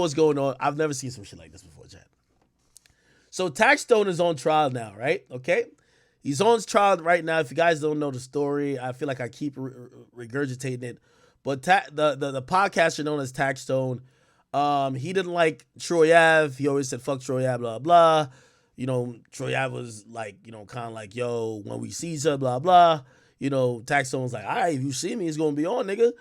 What's going on? I've never seen some shit like this before, Chad. So Taxstone is on trial now, right? Okay. He's on trial right now. If you guys don't know the story, I feel like I keep regurgitating it. But the podcaster known as Taxstone, he didn't like Troy Ave. He always said, fuck Troy Ave, blah, blah. Troy Ave was like, kind of like, yo, when we see each other, blah, blah. Taxstone was like, all right, if you see me, it's going to be on, nigga.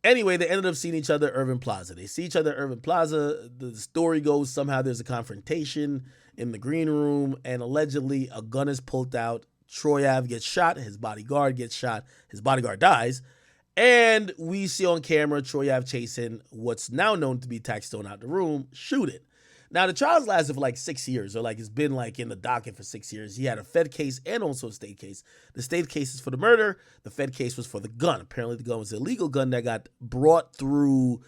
Anyway, they ended up seeing each other at Irving Plaza. They see each other at Irving Plaza. The story goes somehow there's a confrontation in the green room, and allegedly a gun is pulled out. Troy Ave gets shot. His bodyguard gets shot. His bodyguard dies. And we see on camera Troy Ave chasing what's now known to be Taxstone out the room, shoot it. Now, the trials lasted for like 6 years, or like it's been like in the docket for 6 years. He had a Fed case and also a state case. The state case is for the murder. The Fed case was for the gun. Apparently, the gun was an illegal gun that got brought through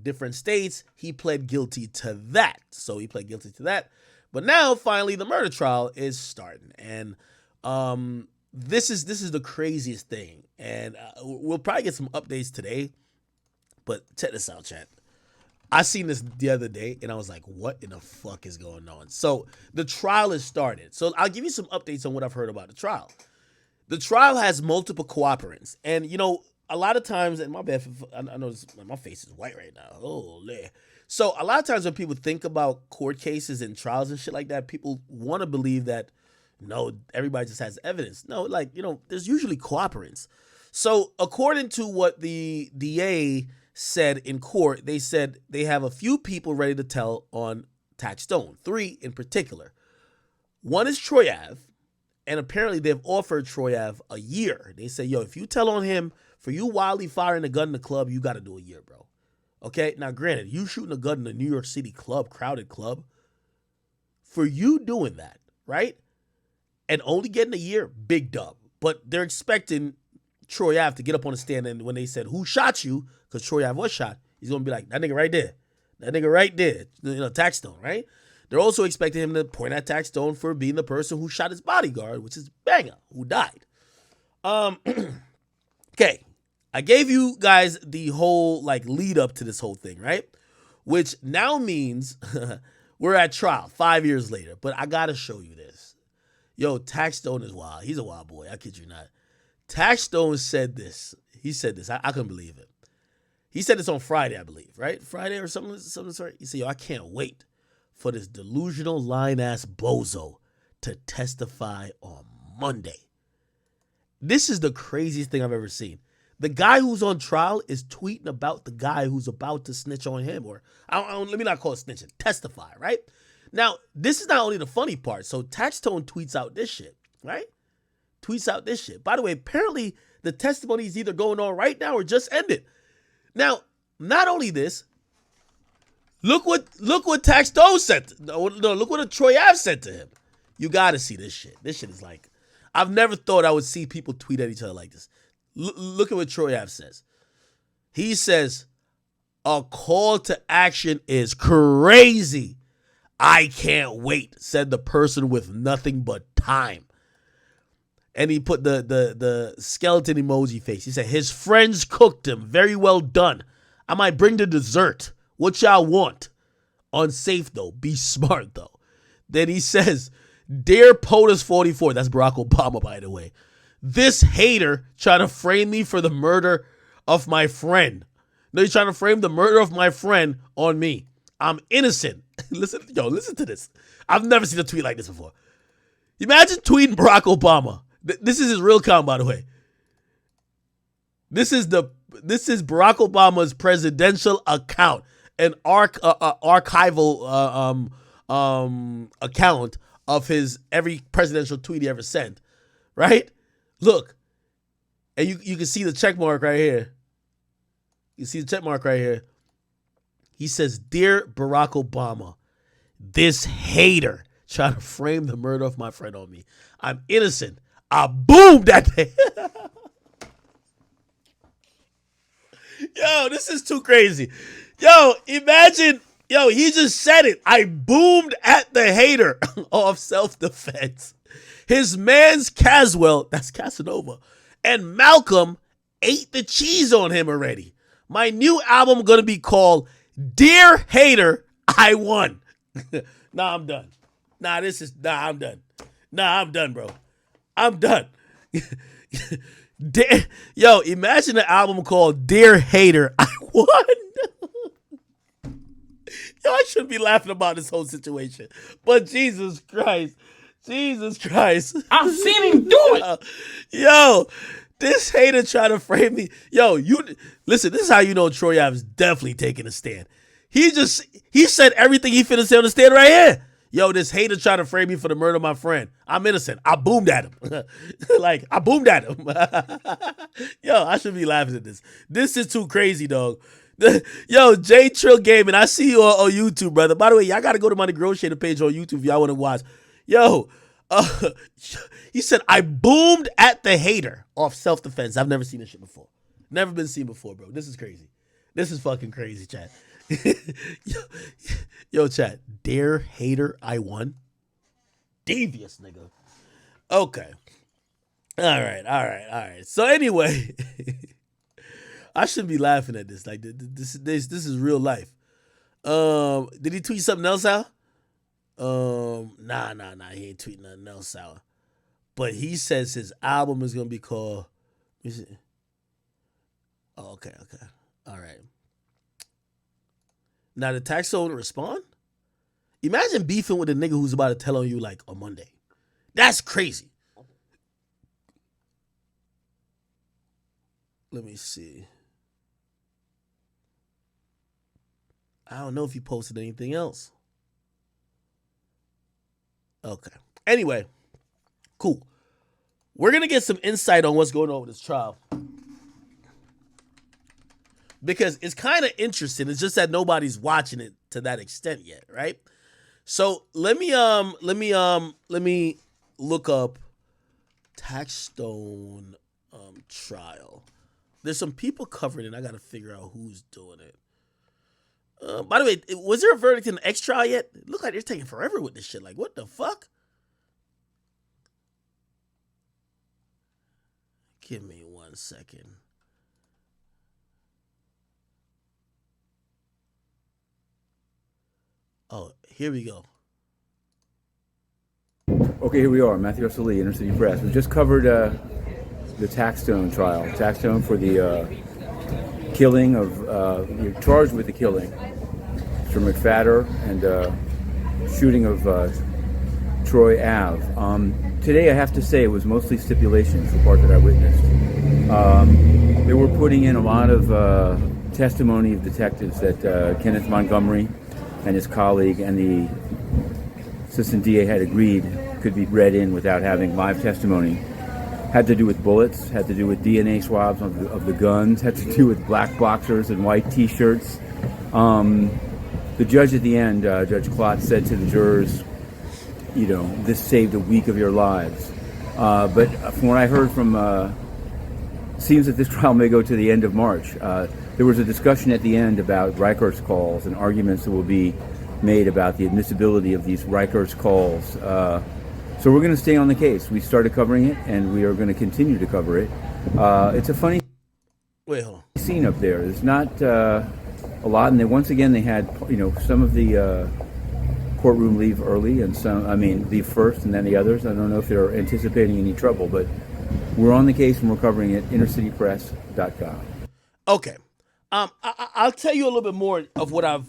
different states. He pled guilty to that. But now, finally, the murder trial is starting. And this is the craziest thing. And we'll probably get some updates today. But check this out, chat. I seen this the other day, and I was like, what in the fuck is going on? So the trial has started. So I'll give you some updates on what I've heard about the trial. The trial has multiple cooperants. And, a lot of times, and my bad, I know my face is white right now. Holy. So a lot of times when people think about court cases and trials and shit like that, people want to believe that, no, everybody just has evidence. No, there's usually cooperants. So according to what the DA said in court, they said they have a few people ready to tell on Taxstone, 3 in particular. One is Troy Ave, and apparently they've offered Troy Ave a year. They say, yo, if you tell on him for you wildly firing a gun in the club, you got to do a year, bro. Okay, now granted, you shooting a gun in a New York City club, crowded club, for you doing that, right, and only getting a year, big dub. But they're expecting Troy Ave to get up on the stand, and when they said, who shot you, because Troy Ave was shot, he's going to be like, that nigga right there. Taxstone, right? They're also expecting him to point at Taxstone for being the person who shot his bodyguard, which is Banger, who died. Okay, I gave you guys the whole lead up to this whole thing, right? Which now means we're at trial 5 years later, but I got to show you this. Yo, Taxstone is wild. He's a wild boy. I kid you not. Taxstone said this. He said this. I couldn't believe it. He said this on Friday, I believe, right? Friday or something. He said, yo, I can't wait for this delusional lying-ass bozo to testify on Monday. This is the craziest thing I've ever seen. The guy who's on trial is tweeting about the guy who's about to snitch on him, or let me not call it snitching, testify, right? Now, this is not only the funny part. So Taxstone tweets out this shit, right? By the way, apparently the testimony is either going on right now or just ended. Now, not only this, look what Taxstone said. Look what Troy Ave said to him. You got to see this shit. This shit is like, I've never thought I would see people tweet at each other like this. Look at what Troy Ave says. He says, a call to action is crazy. I can't wait, said the person with nothing but time. And he put the skeleton emoji face. He said, his friends cooked him. Very well done. I might bring the dessert. What y'all want? Unsafe, though. Be smart, though. Then he says, dear POTUS44, that's Barack Obama, by the way. This hater trying to frame me for the murder of my friend. No, he's trying to frame the murder of my friend on me. I'm innocent. Listen to this. I've never seen a tweet like this before. Imagine tweeting Barack Obama. This is his real account, by the way. This is Barack Obama's presidential account, an archival account of his every presidential tweet he ever sent, right? Look, and you can see the check mark right here. You see the check mark right here. He says, dear Barack Obama, this hater trying to frame the murder of my friend on me. I'm innocent. I boomed that day. Yo, this is too crazy. Yo, imagine, he just said it. I boomed at the hater of self-defense. His man's Caswell, that's Casanova, and Malcolm ate the cheese on him already. My new album gonna be called Dear hater, I won. Nah, I'm done. I'm done. Nah, I'm done, bro. I'm done. Yo, imagine an album called Dear Hater, I Won. Yo, I shouldn't be laughing about this whole situation. But Jesus Christ. I've seen him do it. Yo, this hater trying to frame me. Yo, listen, this is how you know Troy Ave is definitely taking a stand. He said everything he finna say on the stand right here. Yo, this hater trying to frame me for the murder of my friend. I'm innocent. I boomed at him. I boomed at him. Yo, I should be laughing at this. This is too crazy, dog. Yo, J Trill Gaming, I see you on YouTube, brother. By the way, y'all got to go to my negotiator page on YouTube if y'all want to watch. Yo, he said, I boomed at the hater off self-defense. I've never seen this shit before. Never been seen before, bro. This is crazy. This is fucking crazy, chat. Yo, chat. Dare hater, I won. Devious, nigga. Okay. All right. So anyway, I shouldn't be laughing at this. Like this is real life. Did he tweet something else out? Nah. He ain't tweeting nothing else out. But he says his album is gonna be called. Oh, okay. All right. Now, did Taxstone respond? Imagine beefing with a nigga who's about to tell on you like on Monday. That's crazy. Let me see. I don't know if he posted anything else. Okay. Anyway, cool. We're going to get some insight on what's going on with this trial. Because it's kind of interesting. It's just that nobody's watching it to that extent yet, right? So let me look up Taxstone trial. There's some people covering it. I got to figure out who's doing it. By the way, was there a verdict in the X trial yet? It looked like they're taking forever with this shit. Like, what the fuck? Give me 1 second. Oh, here we go. Okay, here we are, Matthew Russell Lee, Inner City Press. We just covered the Taxstone trial. Taxstone for the killing of, you're charged with the killing. Mr. McFadder and shooting of Troy Ave. Today, I have to say, it was mostly stipulations, the part that I witnessed. They were putting in a lot of testimony of detectives that Kenneth Montgomery and his colleague and the assistant DA had agreed could be read in without having live testimony. Had to do with bullets, had to do with DNA swabs of the guns, had to do with black boxers and white T-shirts. The judge at the end, Judge Klotz, said to the jurors, you know, this saved a week of your lives. But from what I heard from, seems that this trial may go to the end of March. There was a discussion at the end about Reichert's calls and arguments that will be made about the admissibility of these Reichert's calls. So we're going to stay on the case. We started covering it, and we are going to continue to cover it. It's a funny scene up there. There's not a lot, and once again they had, you know, some of the courtroom leave early, and leave first, and then the others. I don't know if they're anticipating any trouble, but we're on the case and we're covering it. InnerCityPress.com. Okay. I'll tell you a little bit more of what I've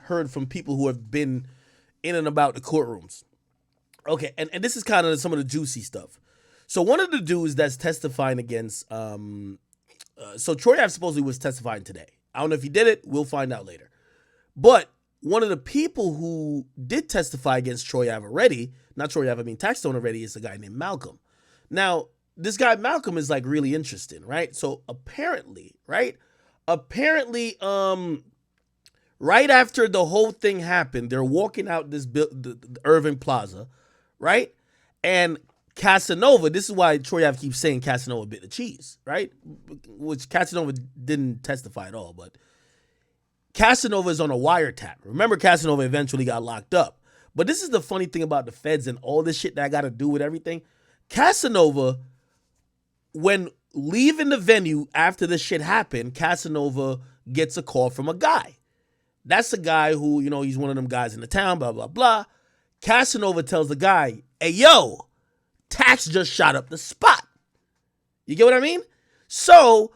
heard from people who have been in and about the courtrooms. Okay, and this is kind of some of the juicy stuff. So one of the dudes that's testifying against, so Troy Ave supposedly was testifying today. I don't know if he did it. We'll find out later. But one of the people who did testify against Troy Ave already, not Troy Ave, I mean Taxstone already, is a guy named Malcolm. Now, this guy Malcolm is like really interesting, right? So apparently, right after the whole thing happened, they're walking out the Irving Plaza, right? And Casanova, this is why Troy Ave keeps saying Casanova bit the cheese, right? Which Casanova didn't testify at all, but Casanova is on a wiretap. Remember, Casanova eventually got locked up. But this is the funny thing about the feds and all this shit that I got to do with everything. Casanova, when leaving the venue after this shit happened, Casanova gets a call from a guy. That's the guy who, he's one of them guys in the town, blah, blah, blah. Casanova tells the guy, hey, yo, Tax just shot up the spot. You get what I mean? So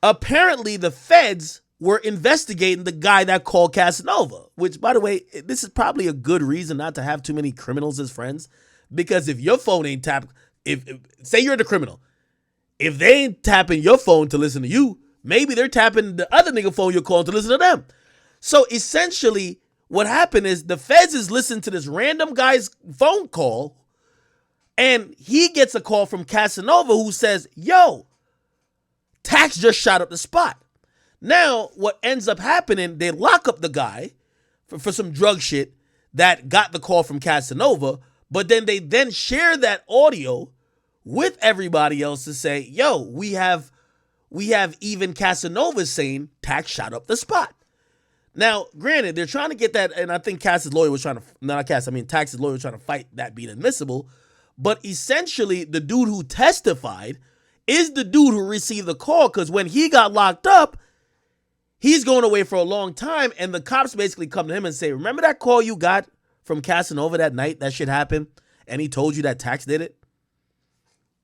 apparently the feds were investigating the guy that called Casanova, which, by the way, this is probably a good reason not to have too many criminals as friends, because if your phone ain't tapped, if say you're the criminal, if they ain't tapping your phone to listen to you, maybe they're tapping the other nigga phone you're calling to listen to them. So essentially what happened is the feds is listening to this random guy's phone call, and he gets a call from Casanova who says, yo, Tax just shot up the spot. Now, what ends up happening, they lock up the guy for some drug shit that got the call from Casanova, but then they share that audio with everybody else to say, yo, we have even Casanova saying Tax shot up the spot. Now, granted, they're trying to get that, and I think Tax's lawyer was trying to fight that being admissible, but essentially the dude who testified is the dude who received the call, because when he got locked up, he's going away for a long time, and the cops basically come to him and say, remember that call you got from Casanova that night that shit happened, and he told you that Tax did it?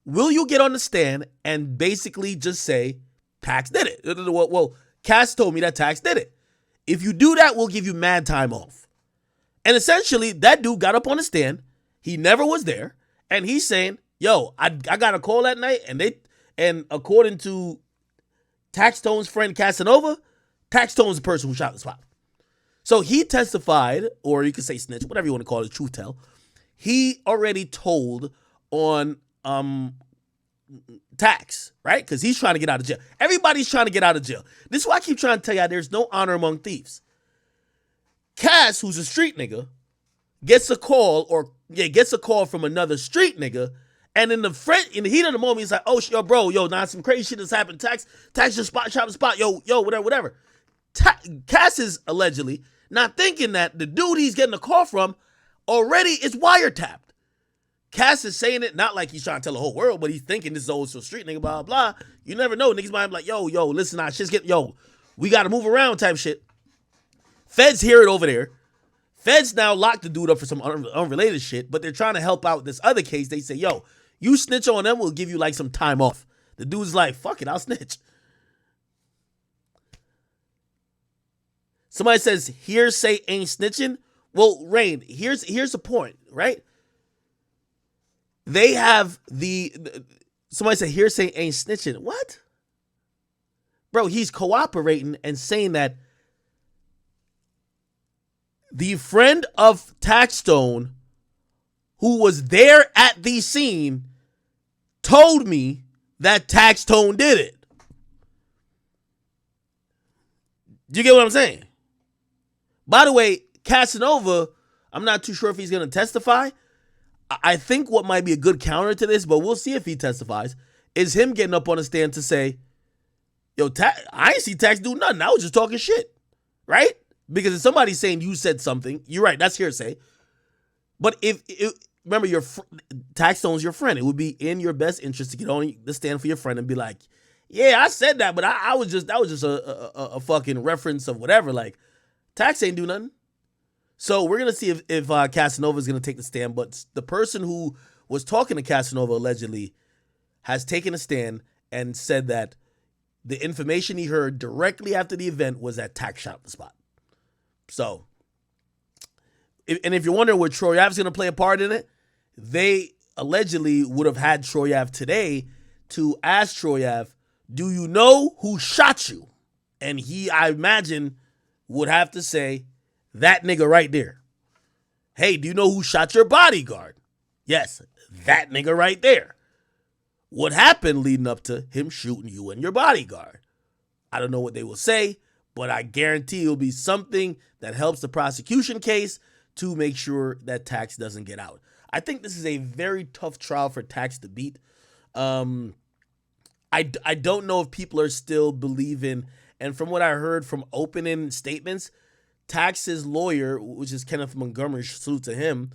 Will you get on the stand and basically just say, Tax did it? Well, Cass told me that Tax did it. If you do that, we'll give you mad time off. And essentially, that dude got up on the stand. He never was there. And he's saying, yo, I got a call that night, and according to Taxstone's friend Casanova, Taxstone's the person who shot the spot. So he testified, or you could say snitch, whatever you want to call it, truth tell. He already told on Tax, right? Because he's trying to get out of jail. Everybody's trying to get out of jail. This is why I keep trying to tell y'all there's no honor among thieves. Cass, who's a street nigga, gets a call from another street nigga, and in the heat of the moment, he's like, oh, yo, bro, some crazy shit has happened. Tax just shot the spot, yo, whatever. Cass is allegedly not thinking that the dude he's getting a call from already is wiretapped. Cass is saying it not like he's trying to tell the whole world, but he's thinking this is old street nigga, blah, blah. You never know. Niggas might be like, yo, listen, shit's getting, we got to move around type shit. Feds hear it over there. Feds now lock the dude up for some unrelated shit, but they're trying to help out this other case. They say, yo, you snitch on them, we'll give you like some time off. The dude's like, fuck it, I'll snitch. Somebody says, hearsay ain't snitching. Well, Rain, here's the point, right? They have somebody said hearsay ain't snitching. What? Bro, he's cooperating and saying that the friend of Taxstone who was there at the scene told me that Taxstone did it. Do you get what I'm saying? By the way, Casanova, I'm not too sure if he's going to testify. I think what might be a good counter to this, but we'll see if he testifies, is him getting up on the stand to say, yo, I ain't see Tax do nothing. I was just talking shit, right? Because if somebody's saying you said something, you're right, that's hearsay. But remember, Taxstone's your friend. It would be in your best interest to get on the stand for your friend and be like, yeah, I said that, but that was just a fucking reference of whatever. Like, Tax ain't do nothing. So we're going to see if Casanova is going to take the stand. But the person who was talking to Casanova allegedly has taken a stand and said that the information he heard directly after the event was that Tax shot the spot. So, if you're wondering where Troy Ave is going to play a part in it, they allegedly would have had Troy Ave today to ask Troy Ave, do you know who shot you? And he, I imagine, would have to say, that nigga right there. Hey, do you know who shot your bodyguard? Yes, that nigga right there. What happened leading up to him shooting you and your bodyguard? I don't know what they will say, but I guarantee it'll be something that helps the prosecution case to make sure that Tax doesn't get out. I think this is a very tough trial for Tax to beat. I don't know if people are still believing, and from what I heard from opening statements, Tax's lawyer, which is Kenneth Montgomery, salute to him,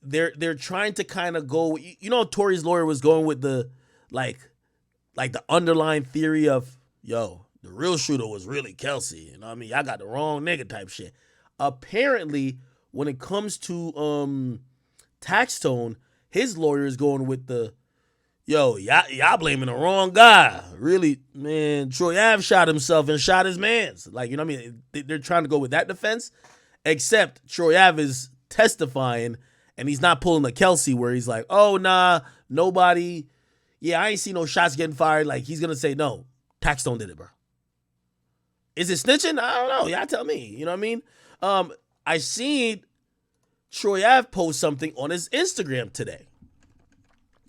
they're trying to kind of go, Tory's lawyer was going with the like the underlying theory of, yo, The real shooter was really Kelsey. You know what I mean? Y'all got the wrong nigga type shit. Apparently, when it comes to Taxstone, his lawyer is going with the, yo, y'all blaming the wrong guy. Really, man, Troy Ave shot himself and shot his mans. Like, you know what I mean? They're trying to go with that defense, except Troy Ave is testifying, and he's not pulling a Kelsey where he's like, oh, nah, nobody, yeah, I ain't see no shots getting fired. Like, he's going to say, no, Taxstone did it, bro. Is it snitching? I don't know. Y'all tell me. You know what I mean? I seen Troy Ave post something on his Instagram today.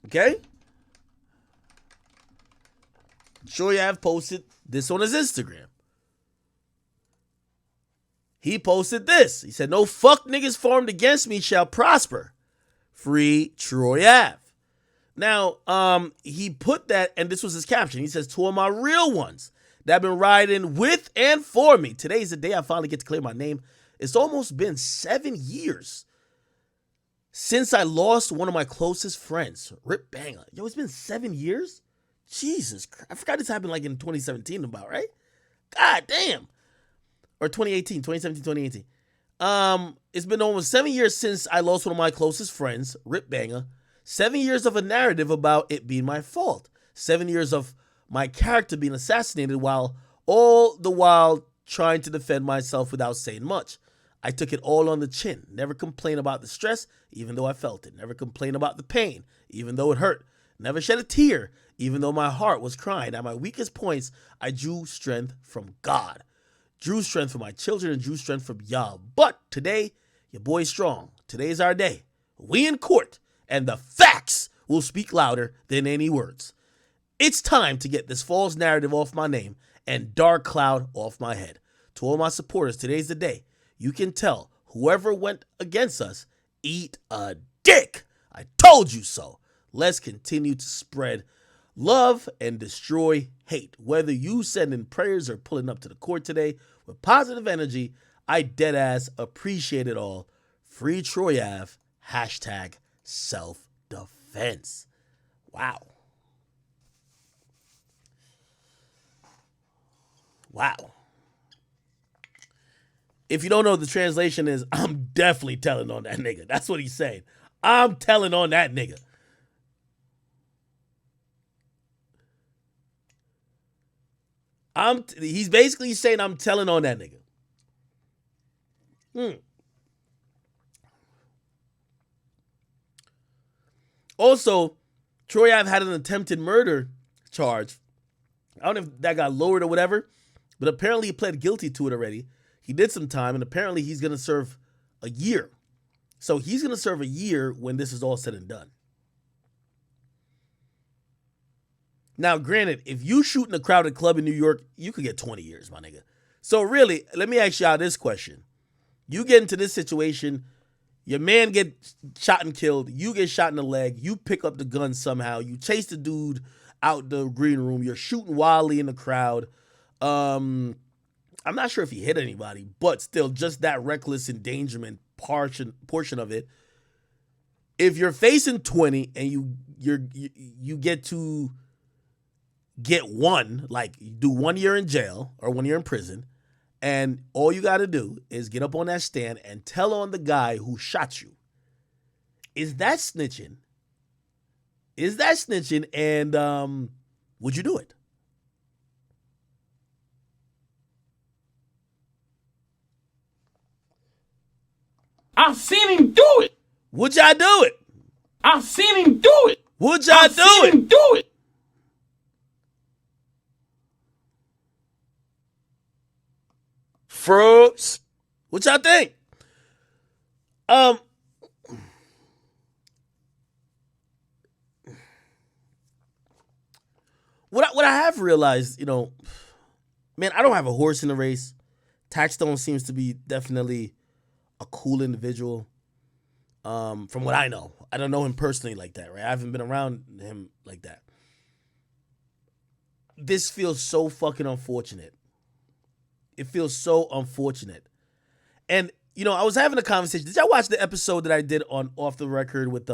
Okay? Troy Ave posted this on his Instagram. He posted this. He said, no fuck niggas formed against me shall prosper. Free Troy Ave. Now, he put that, and this was his caption. He says, two of my real ones that have been riding with and for me. Today's the day I finally get to clear my name. It's almost been 7 years since I lost one of my closest friends. Rip Banger. Yo, it's been 7 years? Jesus Christ. I forgot this happened like in 2017 about, right? God damn. Or 2017, 2018. It's been almost 7 years since I lost one of my closest friends, Rip Banger. 7 years of a narrative about it being my fault. 7 years of my character being assassinated while all the while trying to defend myself without saying much. I took it all on the chin. Never complained about the stress, even though I felt it. Never complained about the pain, even though it hurt. Never shed a tear, even though my heart was crying. At my weakest points, I drew strength from God. Drew strength from my children and drew strength from y'all. But today, your boy's strong. Today's our day. We in court, and the facts will speak louder than any words. It's time to get this false narrative off my name and dark cloud off my head. To all my supporters, today's the day. You can tell whoever went against us, eat a dick. I told you so. Let's continue to spread love and destroy hate. Whether you send in prayers or pulling up to the court today with positive energy, I deadass appreciate it all. Free Troy Ave. Hashtag self-defense. Wow. Wow. If you don't know, the translation is, I'm definitely telling on that nigga. That's what he's saying. I'm telling on that nigga. He's basically saying I'm telling on that nigga. Also, Troy Ave had an attempted murder charge. I don't know if that got lowered or whatever, but apparently he pled guilty to it already. He did some time, and apparently he's going to serve a year. So he's going to serve a year when this is all said and done. Now, granted, if you shoot in a crowded club in New York, you could get 20 years, my nigga. So really, let me ask y'all this question. You get into this situation, your man gets shot and killed, you get shot in the leg, you pick up the gun somehow, you chase the dude out the green room, you're shooting wildly in the crowd. I'm not sure if he hit anybody, but still, just that reckless endangerment portion of it. If you're facing 20 and you get to get one, like do 1 year in jail or 1 year in prison, and all you got to do is get up on that stand and tell on the guy who shot you. Is that snitching? Is that snitching? And would you do it? I've seen him do it. Would y'all do it? I've seen him do it. Would y'all do it? Him do it. Fruits. What y'all think? What I have realized, you know, man, I don't have a horse in the race. Taxstone seems to be definitely a cool individual. From what I know, I don't know him personally like that, right? I haven't been around him like that. This feels so fucking unfortunate. It feels so unfortunate. And, you know, I was having a conversation. Did y'all watch the episode that I did on Off the Record with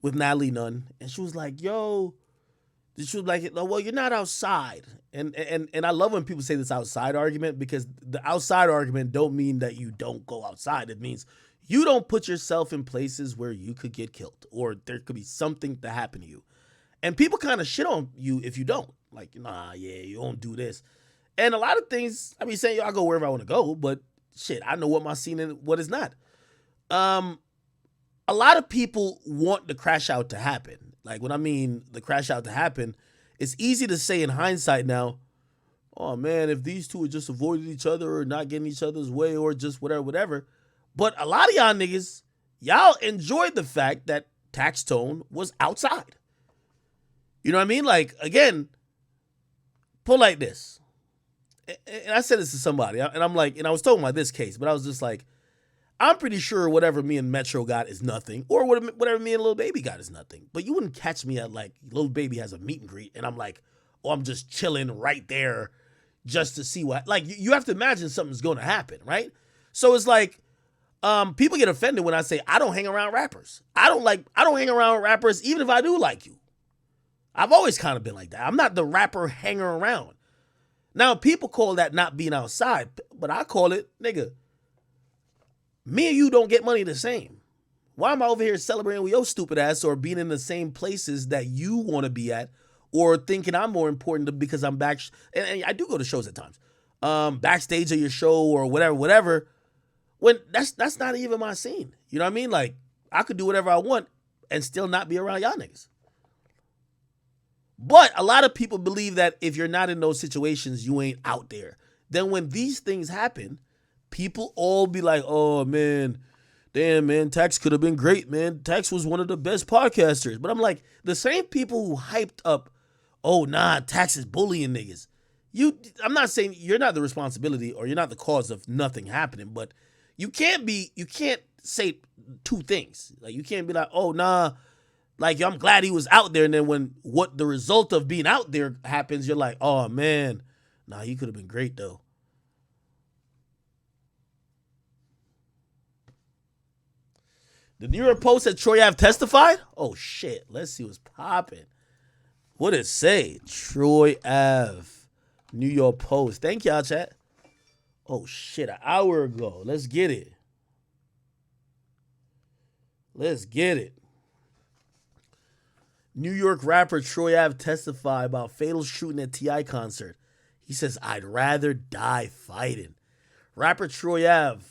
Natalie Nunn? And she was like, yo, She was like, well, you're not outside. And I love when people say this outside argument, because the outside argument don't mean that you don't go outside. It means you don't put yourself in places where you could get killed or there could be something to happen to you. And people kind of shit on you if you don't. Like, nah, yeah, you don't do this. And a lot of things, I mean, saying, I go wherever I want to go, but shit, I know what my scene and what is not. A lot of people want the crash out to happen. Like, when I mean the crash out to happen, it's easy to say in hindsight now, oh man, if these two had just avoided each other or not getting each other's way or just whatever. But a lot of y'all niggas, y'all enjoyed the fact that Taxstone was outside. You know what I mean? Like, again, pull like this. And I said this to somebody, and I'm like, and I was talking about this case, but I was just like, I'm pretty sure whatever me and Metro got is nothing, or whatever me and Lil Baby got is nothing. But you wouldn't catch me at, like, Lil Baby has a meet and greet, and I'm like, oh, I'm just chilling right there just to see what, like, you have to imagine something's going to happen, right? So it's like, people get offended when I say I don't hang around rappers. I don't hang around rappers even if I do like you. I've always kind of been like that. I'm not the rapper hanger around. Now, people call that not being outside, but I call it, nigga, me and you don't get money the same. Why am I over here celebrating with your stupid ass or being in the same places that you want to be at, or thinking I'm more important because I'm back? And I do go to shows at times, backstage of your show or whatever. When that's not even my scene. You know what I mean? Like, I could do whatever I want and still not be around y'all niggas. But a lot of people believe that if you're not in those situations, you ain't out there. Then when these things happen, people all be like, oh, man, damn, man, Tax could have been great, man. Tax was one of the best podcasters. But I'm like, the same people who hyped up, oh, nah, Tax is bullying niggas. I'm not saying you're not the responsibility or you're not the cause of nothing happening, but you can't say two things. Like, you can't be like, oh, nah, like, I'm glad he was out there. And then when what the result of being out there happens, you're like, oh, man, nah, he could have been great, though. The New York Post said Troy Ave testified? Oh, shit. Let's see what's popping. What did it say? Troy Ave, New York Post. Thank y'all, chat. Oh, shit. An hour ago. Let's get it. Let's get it. New York rapper Troy Ave testified about fatal shooting at T.I. concert. He says, I'd rather die fighting. Rapper Troy Ave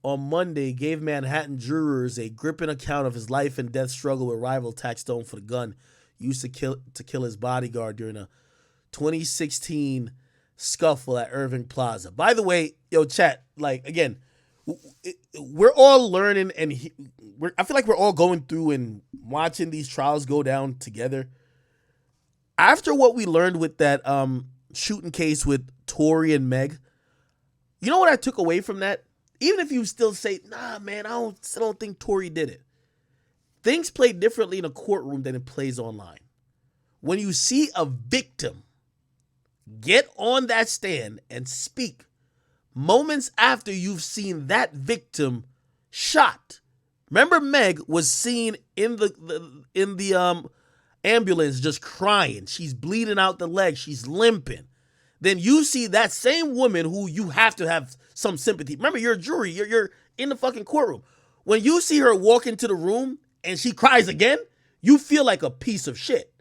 on Monday gave Manhattan jurors a gripping account of his life and death struggle with rival Taxstone for the gun used to kill his bodyguard during a 2016 scuffle at Irving Plaza. By the way, yo, chat, like, again, we're all learning, and I feel like we're all going through and watching these trials go down together. After what we learned with that shooting case with Tory and Meg, you know what I took away from that? Even if you still say, nah, man, I still don't think Tory did it. Things play differently in a courtroom than it plays online. When you see a victim get on that stand and speak moments after you've seen that victim shot. Remember, Meg was seen in the ambulance just crying. She's bleeding out the leg. She's limping. Then you see that same woman who you have to have some sympathy. Remember, you're a jury. You're in the fucking courtroom. When you see her walk into the room and she cries again, you feel like a piece of shit.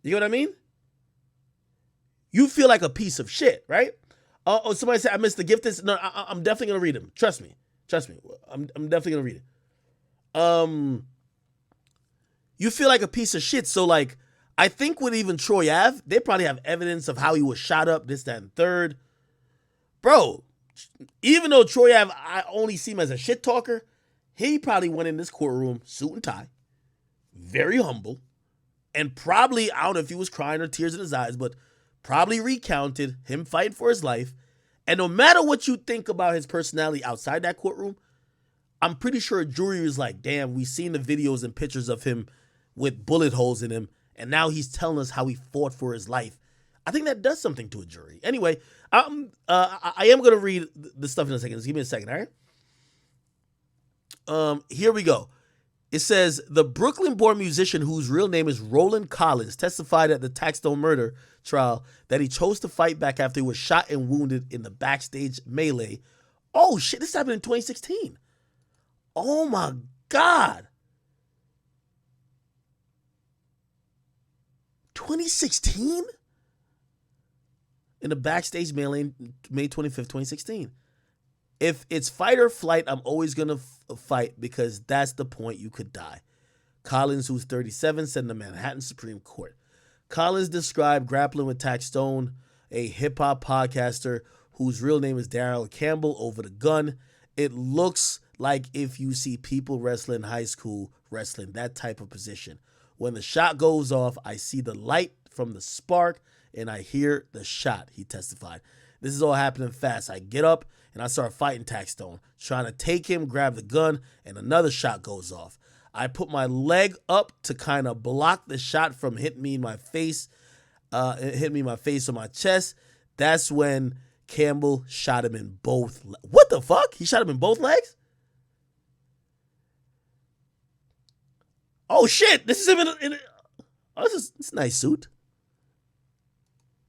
You know what I mean? You feel like a piece of shit, right? Oh, somebody said I missed the gift. No, I'm definitely gonna read them. Trust me. I'm definitely gonna read it. You feel like a piece of shit. So, like, I think with even Troy Ave, they probably have evidence of how he was shot up, this, that, and third. Bro, even though Troy Ave, I only see him as a shit talker, he probably went in this courtroom, suit and tie, very humble, and probably, I don't know if he was crying or tears in his eyes, but probably recounted him fighting for his life. And no matter what you think about his personality outside that courtroom, I'm pretty sure a jury was like, damn, we've seen the videos and pictures of him with bullet holes in him, and now he's telling us how he fought for his life. I think that does something to a jury. Anyway, I am going to read the stuff in a second. Just give me a second, all right? Here we go. It says the Brooklyn-born musician whose real name is Roland Collins testified at the Taxstone murder trial that he chose to fight back after he was shot and wounded in the backstage melee. Oh shit, this happened in 2016. Oh my God. 2016? In the backstage melee, May 25th, 2016. If it's fight or flight, I'm always going to fight because that's the point you could die. Collins, who's 37, said in the Manhattan Supreme Court. Collins described grappling with Taxstone, a hip-hop podcaster whose real name is Daryl Campbell, over the gun. It looks like if you see people wrestling in high school, wrestling that type of position. When the shot goes off, I see the light from the spark and I hear the shot, he testified. This is all happening fast. I get up and I start fighting Taxstone, trying to take him, grab the gun, and another shot goes off. I put my leg up to kind of block the shot from hitting me in my face, or my chest. That's when Campbell shot him in both. What the fuck? He shot him in both legs? Oh shit! This is him in oh, this is a nice suit.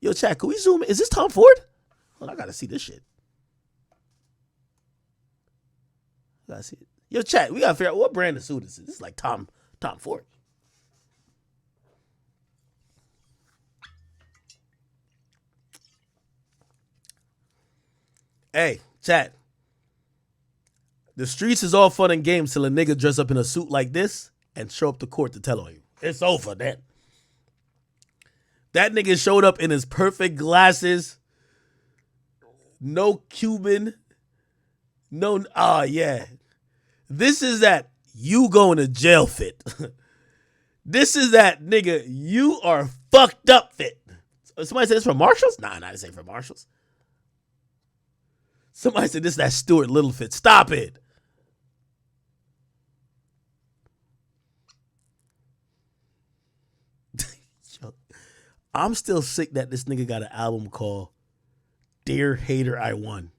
Yo, chat, can we zoom in? Is this Tom Ford? Hold on, I gotta see this shit. Gotta see it. Yo, chat, we gotta figure out what brand of suit this is. This is like Tom Ford. Hey, chat. The streets is all fun and games till a nigga dress up in a suit like this and show up to court to tell on you. It's over then. That nigga showed up in his perfect glasses. No Cuban. No, yeah. This is that you going to jail fit. This is that nigga, you are fucked up fit. Somebody said this from Marshalls? Nah, not to say from Marshalls. Somebody said this is that Stuart Little fit. Stop it. I'm still sick that this nigga got an album called Dear Hater, I Won.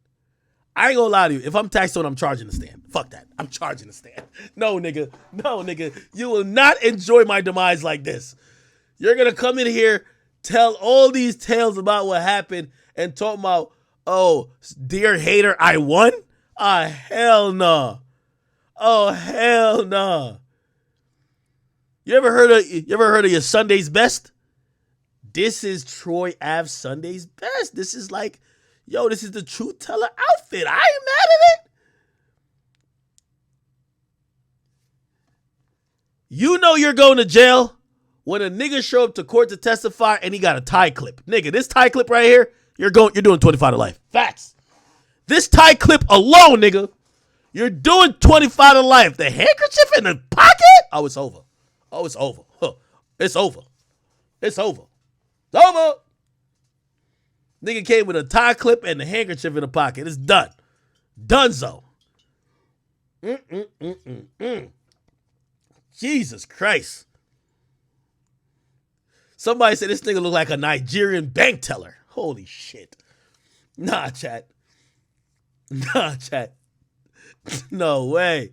I ain't gonna lie to you. If I'm Taxstone, I'm charging the stand. Fuck that. I'm charging the stand. No, nigga. No, nigga. You will not enjoy my demise like this. You're gonna come in here, tell all these tales about what happened, and talk about, oh, Dear Hater, I won? Hell no. Oh, hell no. You ever heard of your Sunday's Best? This is Troy Ave Sunday's Best. This is like, yo, this is the truth teller outfit. I ain't mad at it. You know you're going to jail when a nigga show up to court to testify and he got a tie clip. Nigga, this tie clip right here, you're doing 25 to life. Facts. This tie clip alone, nigga, you're doing 25 to life. The handkerchief in the pocket? Oh, it's over. Oh, it's over. Huh. It's over. It's over. It's over. Nigga came with a tie clip and the handkerchief in the pocket. It's done. Dunzo. Jesus Christ. Somebody said this nigga look like a Nigerian bank teller. Holy shit. Nah, chat. Nah, chat. No way.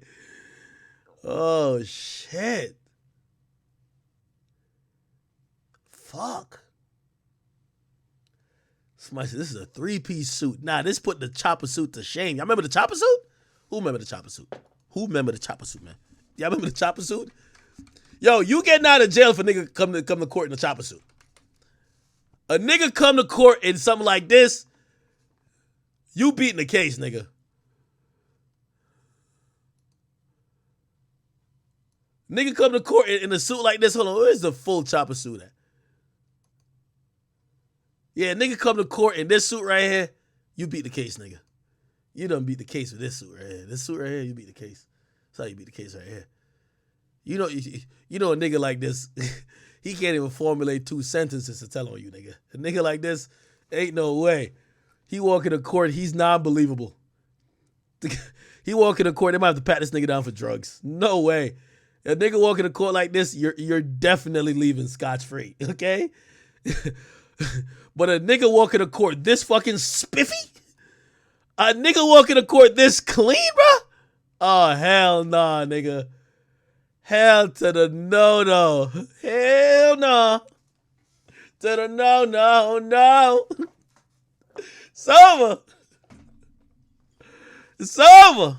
Oh, shit. Fuck. Somebody said this is a three-piece suit. Nah, this put the chopper suit to shame. Y'all remember the chopper suit? Who remember the chopper suit? Who remember the chopper suit, man? Y'all remember the chopper suit? Yo, you getting out of jail for nigga come to court in a chopper suit. A nigga come to court in something like this, you beating the case, nigga. Nigga come to court in a suit like this. Hold on, where's the full chopper suit at? Yeah, nigga come to court in this suit right here, you beat the case, nigga. You done beat the case with this suit right here. This suit right here, you beat the case. That's how you beat the case right here. You know a nigga like this, he can't even formulate two sentences to tell on you, nigga. A nigga like this, ain't no way. He walk into court, he's non-believable. He walk into court, they might have to pat this nigga down for drugs. No way. A nigga walk into court like this, you're definitely leaving scotch-free, okay? But a nigga walk into court this fucking spiffy? A nigga walk into court this clean, bro? Oh, hell nah, nigga. Hell to the no. Hell no. To the no. It's over. It's over.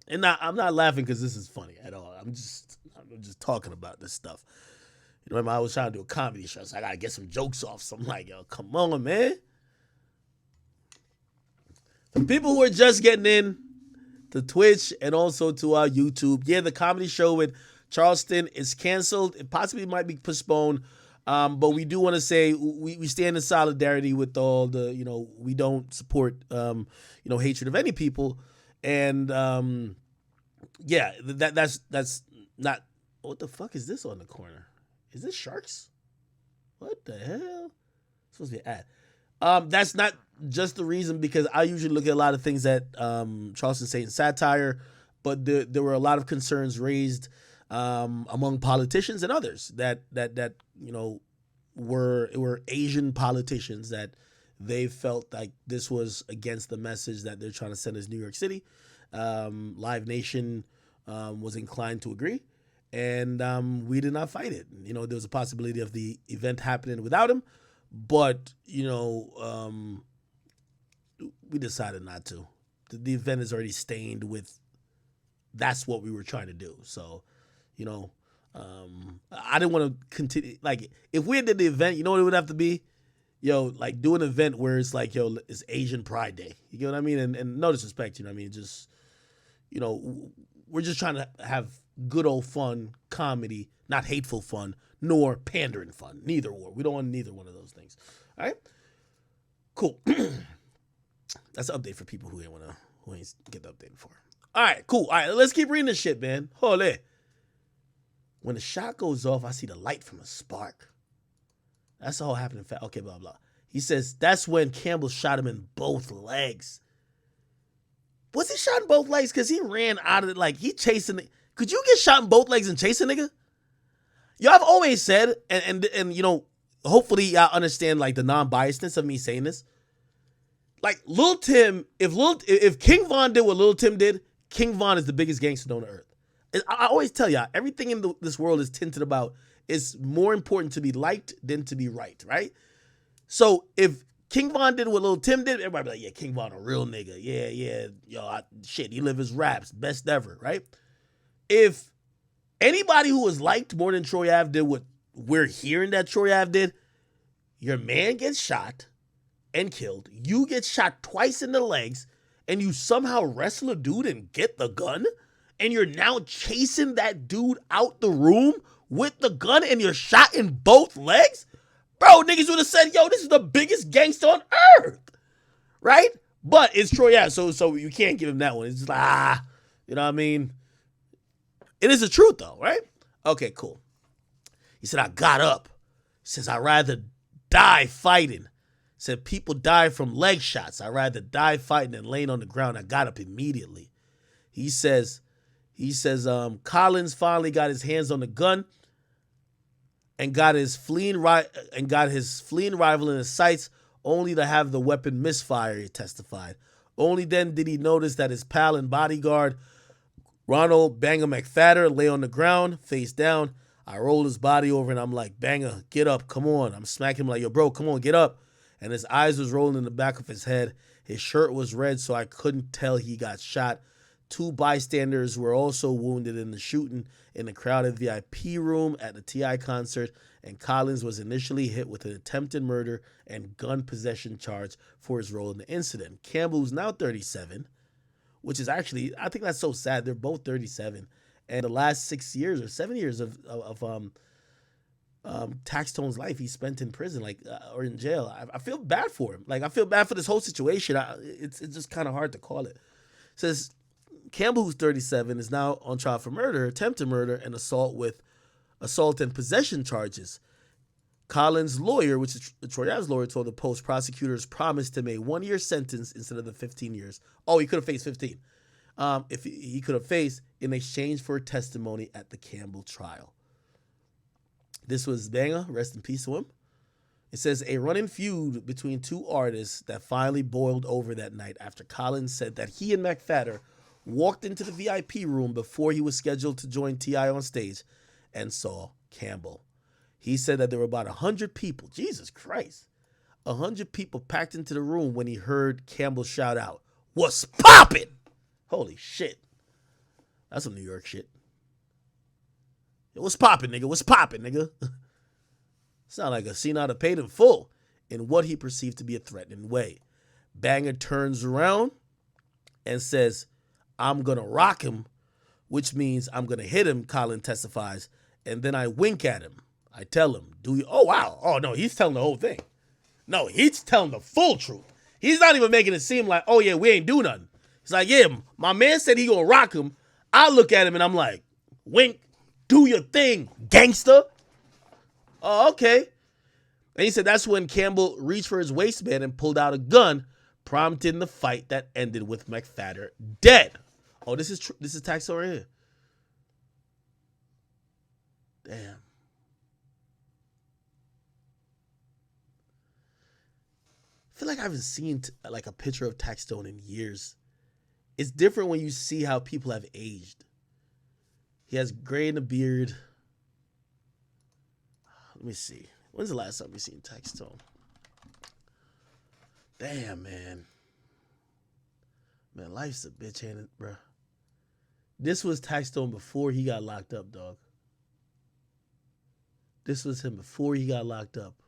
And I'm not laughing because this is funny at all. I'm just talking about this stuff. You know, I was trying to do a comedy show, so I gotta get some jokes off. So I'm like, yo, come on, man. For people who are just getting in to Twitch and also to our YouTube, yeah, the comedy show with Charleston is canceled. It possibly might be postponed. But we do want to say we stand in solidarity with all the, you know, we don't support, hatred of any people. And, yeah, that's not, what the fuck is this on the corner? Is this sharks? What the hell? It's supposed to be an ad. That's not just the reason, because I usually look at a lot of things that Charleston say in satire, but there were a lot of concerns raised among politicians and others that you know were Asian politicians, that they felt like this was against the message that they're trying to send as New York City. Live Nation was inclined to agree, and we did not fight it. You know, there was a possibility of the event happening without him, but you know, we decided not to. The event is already stained with. That's what we were trying to do. So, you know, I didn't want to continue. Like, if we did the event, you know what it would have to be? Yo, like, do an event where it's like, yo, it's Asian Pride Day. You get what I mean? And no disrespect, you know what I mean? Just, you know, we're just trying to have good old fun comedy, not hateful fun, nor pandering fun. Neither or. We don't want neither one of those things. All right? Cool. That's an update for people who ain't get the update before. All right, cool. All right, let's keep reading this shit, man. Holy. When the shot goes off, I see the light from a spark. That's all happening. Okay, blah, blah. He says that's when Campbell shot him in both legs. Was he shot in both legs? Because he ran out of it like he chasing. Could you get shot in both legs and chase a nigga? Yo, I've always said, and you know, hopefully y'all understand like the non-biasedness of me saying this. Like Lil Tim, if King Von did what Lil Tim did, King Von is the biggest gangster known to earth. I always tell y'all, everything in this world is tinted about. It's more important to be liked than to be right, right? So if King Von did what Lil Tim did, everybody be like, yeah, King Von a real nigga. Yeah, yo, shit, he live his raps, best ever, right? If anybody who was liked more than Troy Ave did what we're hearing that Troy Ave did, your man gets shot and killed, you get shot twice in the legs, and you somehow wrestle a dude and get the gun, and you're now chasing that dude out the room with the gun, and you're shot in both legs? Bro, niggas would have said, yo, this is the biggest gangster on earth, right? But it's Troy Ave, so you can't give him that one. It's just like, you know what I mean? It is the truth, though, right? Okay, cool. He said, I got up. He says, I'd rather die fighting. He said, people die from leg shots. I'd rather die fighting than laying on the ground. I got up immediately. He says, Collins finally got his hands on the gun and got his fleeing rival in his sights, only to have the weapon misfire, he testified. Only then did he notice that his pal and bodyguard, Ronald Banger McFadder, lay on the ground, face down. I rolled his body over and I'm like, Banger, get up, come on. I'm smacking him like, yo, bro, come on, get up. And his eyes was rolling in the back of his head. His shirt was red, so I couldn't tell he got shot. 2 bystanders were also wounded in the shooting in the crowded VIP room at the T.I. concert, and Collins was initially hit with an attempted murder and gun possession charge for his role in the incident. Campbell, who's now 37, which is actually, I think that's so sad. They're both 37. And the last 6 years or 7 years of Taxstone's life he spent in prison, or in jail. I feel bad for him. Like, I feel bad for this whole situation. It's just kind of hard to call it. It says Campbell, who's 37, is now on trial for murder, attempted murder, and assault and possession charges. Collins' lawyer, which is Troy Ave's lawyer, told the Post prosecutors promised him a 1-year sentence instead of the 15 years. Oh, he could have faced 15. If he could have faced in exchange for testimony at the Campbell trial. This was Banger, rest in peace to him. It says a running feud between 2 artists that finally boiled over that night after Collins said that he and McFadder walked into the VIP room before he was scheduled to join T.I. on stage and saw Campbell. He said that there were about 100 people. Jesus Christ. 100 people packed into the room when he heard Campbell shout out, "What's poppin'?" Holy shit. That's some New York shit. What's poppin', nigga? What's poppin', nigga? Sound like a scene out of Paid in Full in what he perceived to be a threatening way. Banger turns around and says, "I'm gonna rock him," which means I'm gonna hit him, Colin testifies, and then I wink at him. I tell him, "Do you?" Oh, wow. Oh, no, he's telling the whole thing. No, he's telling the full truth. He's not even making it seem like, "Oh, yeah, we ain't do nothing." He's like, "Yeah, my man said he gonna rock him." I look at him and I'm like, "Wink, do your thing, gangster." Oh, okay. And he said that's when Campbell reached for his waistband and pulled out a gun, prompting the fight that ended with McFadder dead. Oh, this is Taxstone right here. Damn. I feel like I haven't seen like a picture of Taxstone in years. It's different when you see how people have aged. He has gray in the beard. Let me see. When's the last time we seen Taxstone? Damn, man. Man, life's a bitch, ain't it, bro? This was Taxstone before he got locked up, dog. This was him before he got locked up.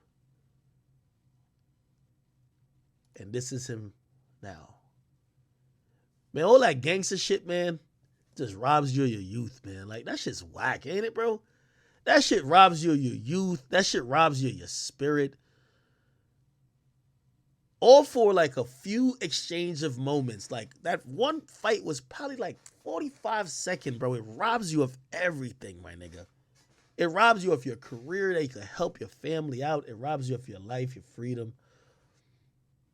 And this is him now. Man, all that gangster shit, man, just robs you of your youth, man. Like, that shit's whack, ain't it, bro? That shit robs you of your youth. That shit robs you of your spirit. All for like a few exchange of moments. Like, that one fight was probably like 45 seconds, bro. It robs you of everything, my nigga. It robs you of your career that you could help your family out. It robs you of your life, your freedom.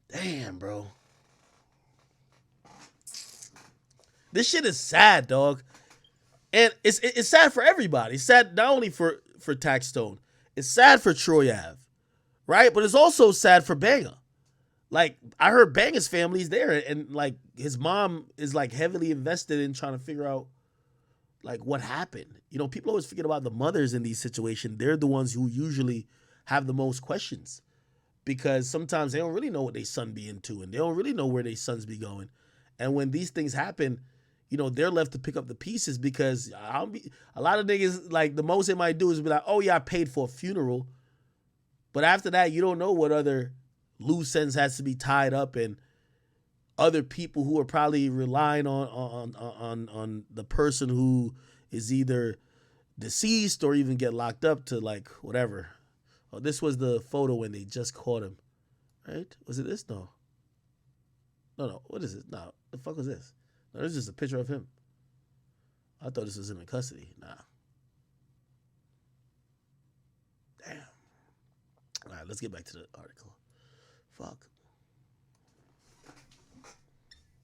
Damn, bro. This shit is sad, dog. And it's sad for everybody. It's sad not only for Taxstone. It's sad for Troy Ave, right? But it's also sad for Banger. Like, I heard Banger's family's there, and like his mom is like heavily invested in trying to figure out like what happened. You know, people always forget about the mothers in these situations. They're the ones who usually have the most questions because sometimes they don't really know what their son be into, and they don't really know where their sons be going. And when these things happen, you know, they're left to pick up the pieces because a lot of niggas, like, the most they might do is be like, "Oh, yeah, I paid for a funeral." But after that, you don't know what other loose ends has to be tied up and other people who are probably relying on the person who is either deceased or even get locked up to, like, whatever. Oh, this was the photo when they just caught him, right? Was it this? No. No. What is it? No. The fuck was this? No, this is just a picture of him. I thought this was him in custody. Nah. Damn. All right, let's get back to the article. Fuck.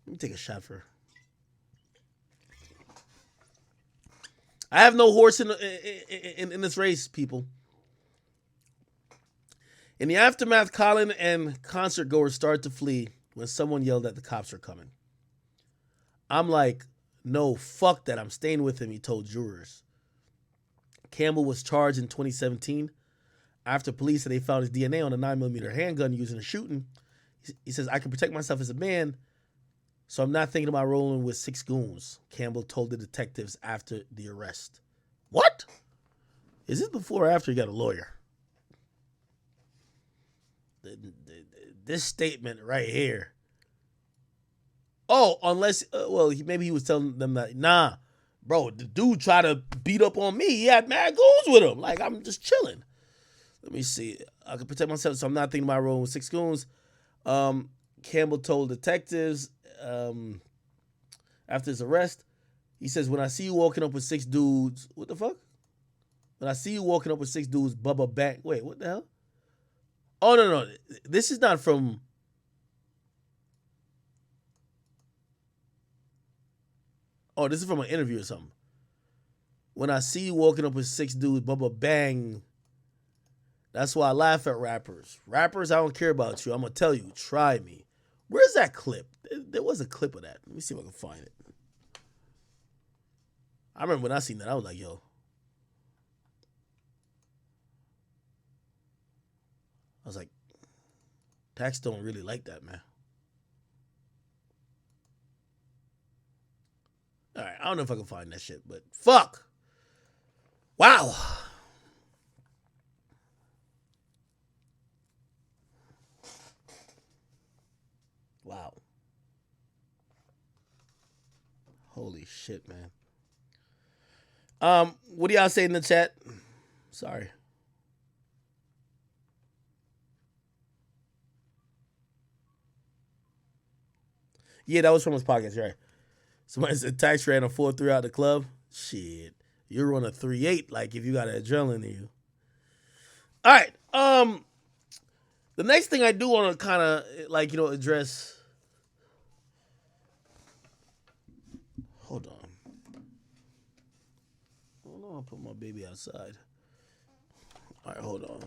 Let me take a shot for. I have no horse in this race, people. In the aftermath, Colin and concert goers started to flee when someone yelled that the cops are coming. I'm like, "No, fuck that. I'm staying with him," he told jurors. Campbell was charged in 2017 after police said they found his DNA on a 9mm handgun used in a shooting. He says, "I can protect myself as a man, so I'm not thinking about rolling with 6 goons," Campbell told the detectives after the arrest. What? Is this before or after he got a lawyer? This statement right here. Oh, unless, maybe he was telling them that, "Nah, bro, the dude tried to beat up on me. He had mad goons with him. Like, I'm just chilling." Let me see. "I can protect myself, so I'm not thinking about rolling with 6 goons." Campbell told detectives after his arrest, he says, "When I see you walking up with 6 dudes," what the fuck? "When I see you walking up with 6 dudes, Bubba Bang." Wait, what the hell? Oh, no. This is not from. Oh, this is from an interview or something. "When I see you walking up with 6 dudes, Bubba Bang. That's why I laugh at rappers. Rappers, I don't care about you. I'm going to tell you, try me." Where's that clip? There was a clip of that. Let me see if I can find it. I remember when I seen that, I was like, yo. I was like, Taxstone really like that, man. All right, I don't know if I can find that shit, but fuck. Wow. Wow. Holy shit, man. What do y'all say in the chat? Sorry. Yeah, that was from his podcast, right? Somebody said Tax ran a 4.3 out the club. Shit. You're on a 3.8, like if you got adrenaline in you. All right. The next thing I do want to kind of address. Hold on. Hold on, I'll put my baby outside. All right, hold on.